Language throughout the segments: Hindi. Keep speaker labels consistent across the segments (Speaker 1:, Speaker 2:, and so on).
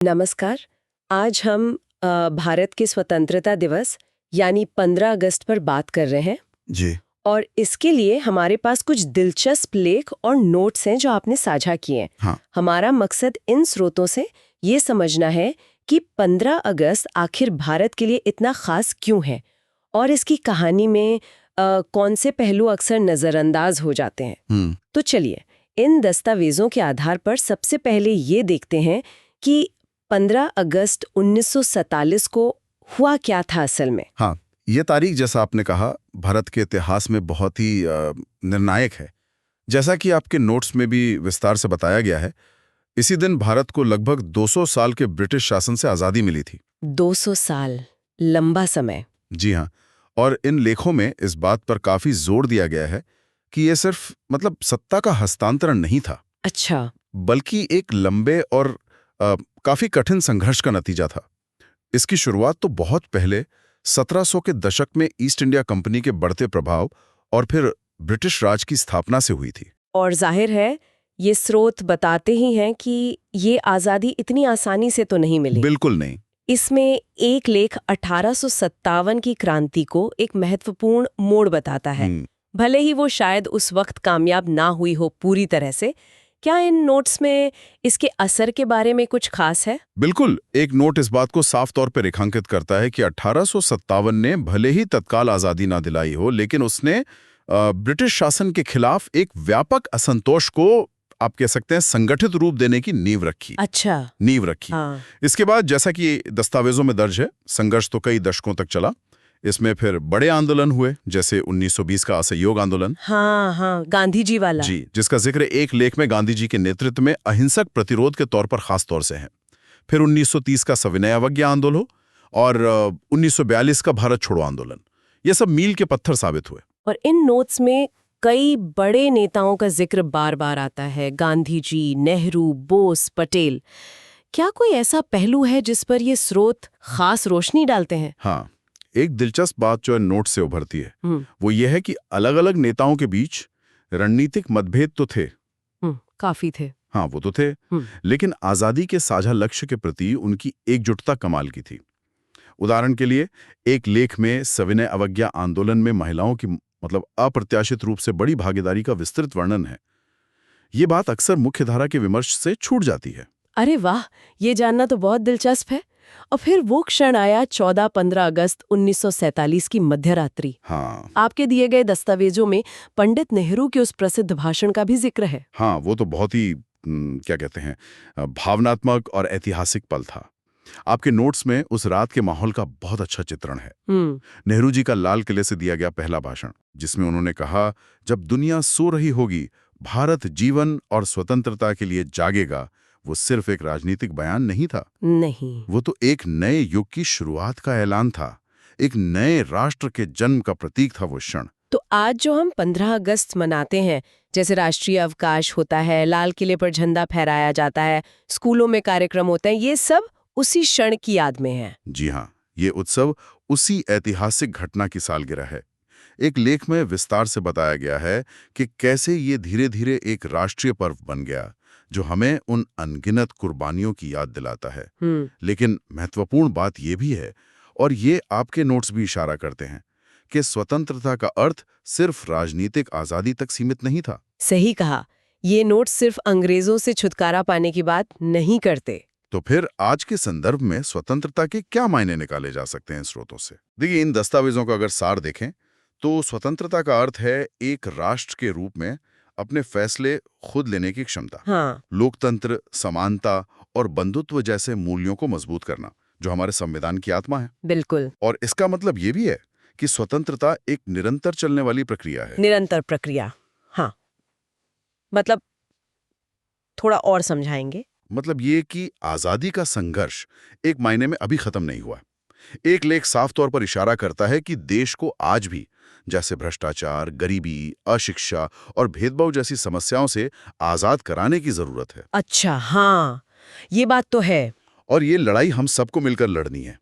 Speaker 1: नमस्कार। आज हम भारत के स्वतंत्रता दिवस यानी 15 अगस्त पर बात कर रहे हैं
Speaker 2: जी।
Speaker 1: और इसके लिए हमारे पास कुछ दिलचस्प लेख और नोट्स हैं जो आपने साझा किए हैं।
Speaker 2: हाँ।
Speaker 1: हमारा मकसद इन स्रोतों से ये समझना है कि 15 अगस्त आखिर भारत के लिए इतना खास क्यों है और इसकी कहानी में कौन से पहलू अक्सर नज़रअंदाज हो जाते हैं। तो चलिए इन दस्तावेजों के आधार पर सबसे पहले ये देखते हैं कि 15 अगस्त 1947 को हुआ क्या था असल में।
Speaker 2: हाँ, ये तारीख जैसा आपने कहा भारत के इतिहास में बहुत ही निर्णायक है। जैसा कि आपके नोट्स में भी विस्तार से बताया गया है, इसी दिन भारत को लगभग 200 साल के ब्रिटिश शासन से आज़ादी मिली थी।
Speaker 1: 200 साल, लंबा समय।
Speaker 2: जी हाँ, और इन लेखों में इस बात पर काफी जोर दिया गया है कि ये सिर्फ सत्ता का हस्तांतरण नहीं था।
Speaker 1: अच्छा।
Speaker 2: बल्कि एक लंबे और काफी कठिन संघर्ष का नतीजा था। इसकी शुरुआत तो बहुत पहले 1700 के दशक में ईस्ट इंडिया कंपनी के बढ़ते प्रभाव और फिर ब्रिटिश राज की स्थापना से हुई थी।
Speaker 1: और जाहिर है ये स्रोत बताते ही हैं कि ये आज़ादी इतनी आसानी से तो नहीं मिली।
Speaker 2: बिल्कुल नहीं।
Speaker 1: इसमें एक लेख 1857 की क्रांति को एक महत्वपूर्ण मोड़ बताता है। भले ही वो शायद उस वक्त कामयाब ना हुई हो पूरी तरह से। क्या इन नोट्स में इसके असर के बारे में कुछ खास है?
Speaker 2: बिल्कुल, एक नोट इस बात को साफ तौर पर रेखांकित करता है कि 1857 ने भले ही तत्काल आज़ादी ना दिलाई हो, लेकिन उसने ब्रिटिश शासन के खिलाफ एक व्यापक असंतोष को आप कह सकते हैं संगठित रूप देने की नींव रखी।
Speaker 1: अच्छा।
Speaker 2: नींव रखी।
Speaker 1: हाँ।
Speaker 2: इसके बाद जैसा कि दस्तावेजों में दर्ज है, संघर्ष तो कई दशकों तक चला। इसमें फिर बड़े आंदोलन हुए, जैसे 1920 का असहयोग आंदोलन।
Speaker 1: हाँ, गांधी जी वाला।
Speaker 2: जी, जिसका जिक्र एक लेख में गांधी जी के नेतृत्व में अहिंसक प्रतिरोध के तौर पर खास तौर से है। फिर 1930 का सविनय अवज्ञा आंदोलन और 1942 का भारत छोड़ो आंदोलन। ये सब मील के पत्थर साबित हुए।
Speaker 1: और इन नोट्स में कई बड़े नेताओं का जिक्र बार बार आता है, गांधी जी, नेहरू, बोस, पटेल। क्या कोई ऐसा पहलू है जिस पर ये स्रोत खास रोशनी डालते हैं?
Speaker 2: हाँ, एक दिलचस्प बात जो नोट से उभरती है वो ये है कि अलग-अलग नेताओं के बीच रणनीतिक मतभेद तो थे।
Speaker 1: काफी थे।
Speaker 2: हाँ, वो तो थे, लेकिन आजादी के साझा लक्ष्य के प्रति उनकी एकजुटता कमाल की थी। उदाहरण के लिए एक लेख में सविनय अवज्ञा आंदोलन में महिलाओं की अप्रत्याशित रूप से बड़ी भागीदारी का विस्तृत वर्णन है। ये बात अक्सर मुख्यधारा के विमर्श से छूट जाती है।
Speaker 1: अरे वाह, ये जानना तो बहुत दिलचस्प है। और फिर वो क्षण आया 14-15 अगस्त 1947 की मध्यरात्रि।
Speaker 2: हाँ।
Speaker 1: आपके दिए गए दस्तावेजों में पंडित नेहरू के उस प्रसिद्ध भाषण का भी जिक्र है।
Speaker 2: हाँ, वो तो बहुत ही क्या कहते हैं, भावनात्मक और ऐतिहासिक पल था। आपके नोट्स में उस रात के माहौल का बहुत अच्छा चित्रण है। नेहरू जी का लाल किले से दिया गया पहला भाषण, जिसमें उन्होंने कहा, जब दुनिया सो रही होगी, भारत जीवन और स्वतंत्रता के लिए जागेगा। वो सिर्फ एक राजनीतिक बयान नहीं था।
Speaker 1: नहीं,
Speaker 2: वो तो एक नए युग की शुरुआत का ऐलान था। एक नए राष्ट्र के जन्म का प्रतीक था वो क्षण।
Speaker 1: तो आज जो हम 15 अगस्त मनाते हैं, जैसे राष्ट्रीय अवकाश होता है, लाल किले पर झंडा फहराया जाता है, स्कूलों में कार्यक्रम होते हैं, ये सब उसी क्षण की याद में है।
Speaker 2: जी हाँ, ये उत्सव उसी ऐतिहासिक घटना की सालगिरह है। एक लेख में विस्तार से बताया गया है कि कैसे ये धीरे धीरे एक राष्ट्रीय पर्व बन गया, जो हमें उन अनगिनत कुर्बानियों की याद दिलाता है। लेकिन महत्वपूर्ण बात यह भी है, और ये आपके नोट्स भी इशारा करते हैं, कि स्वतंत्रता का अर्थ सिर्फ राजनीतिक आजादी तक सीमित नहीं था।
Speaker 1: सही कहा, ये नोट्स सिर्फ अंग्रेजों से छुटकारा पाने की बात नहीं करते।
Speaker 2: तो फिर आज के संदर्भ में स्वतंत्रता के क्या मायने निकाले जा सकते हैं स्रोतों से? देखिए, इन दस्तावेजों का अगर सार देखें तो स्वतंत्रता का अर्थ है एक राष्ट्र के रूप में अपने फैसले खुद लेने की क्षमता।
Speaker 1: हाँ।
Speaker 2: लोकतंत्र, समानता और बंधुत्व जैसे मूल्यों को मजबूत करना, जो हमारे संविधान की आत्मा है।
Speaker 1: बिल्कुल।
Speaker 2: और इसका मतलब ये भी है कि स्वतंत्रता एक निरंतर चलने वाली प्रक्रिया है।
Speaker 1: निरंतर प्रक्रिया। हाँ, मतलब थोड़ा और समझाएंगे?
Speaker 2: मतलब ये कि आजादी का संघर्ष एक मायने में अभी खत्म नहीं हुआ। एक लेख साफ तौर पर इशारा करता है कि देश को आज भी जैसे भ्रष्टाचार, गरीबी, अशिक्षा और भेदभाव जैसी समस्याओं से आजाद कराने की जरूरत है।
Speaker 1: अच्छा, हाँ, ये बात तो है।
Speaker 2: और ये लड़ाई हम सबको मिलकर लड़नी है।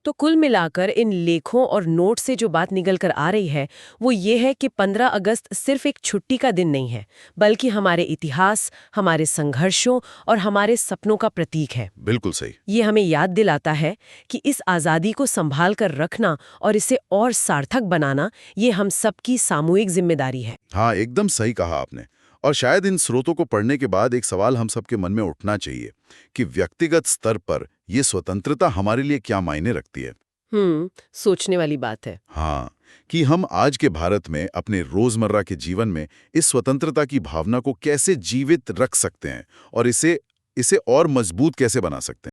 Speaker 1: तो कुल मिलाकर इन लेखों और नोट से जो बात निकल कर आ रही है वो ये है कि 15 अगस्त सिर्फ एक छुट्टी का दिन नहीं है, बल्कि हमारे इतिहास, हमारे संघर्षों और हमारे सपनों का प्रतीक है।
Speaker 2: बिल्कुल सही।
Speaker 1: ये हमें याद दिलाता है कि इस आज़ादी को संभाल कर रखना और इसे और सार्थक बनाना ये हम सबकी सामूहिक जिम्मेदारी है।
Speaker 2: हाँ, एकदम सही कहा आपने। और शायद इन स्रोतों को पढ़ने के बाद एक सवाल हम सबके मन में उठना चाहिए कि व्यक्तिगत स्तर पर ये स्वतंत्रता हमारे लिए क्या मायने रखती है।
Speaker 1: सोचने वाली बात है।
Speaker 2: हाँ, कि हम आज के भारत में अपने रोजमर्रा के जीवन में इस स्वतंत्रता की भावना को कैसे जीवित रख सकते हैं और इसे इसे और मजबूत कैसे बना सकते हैं।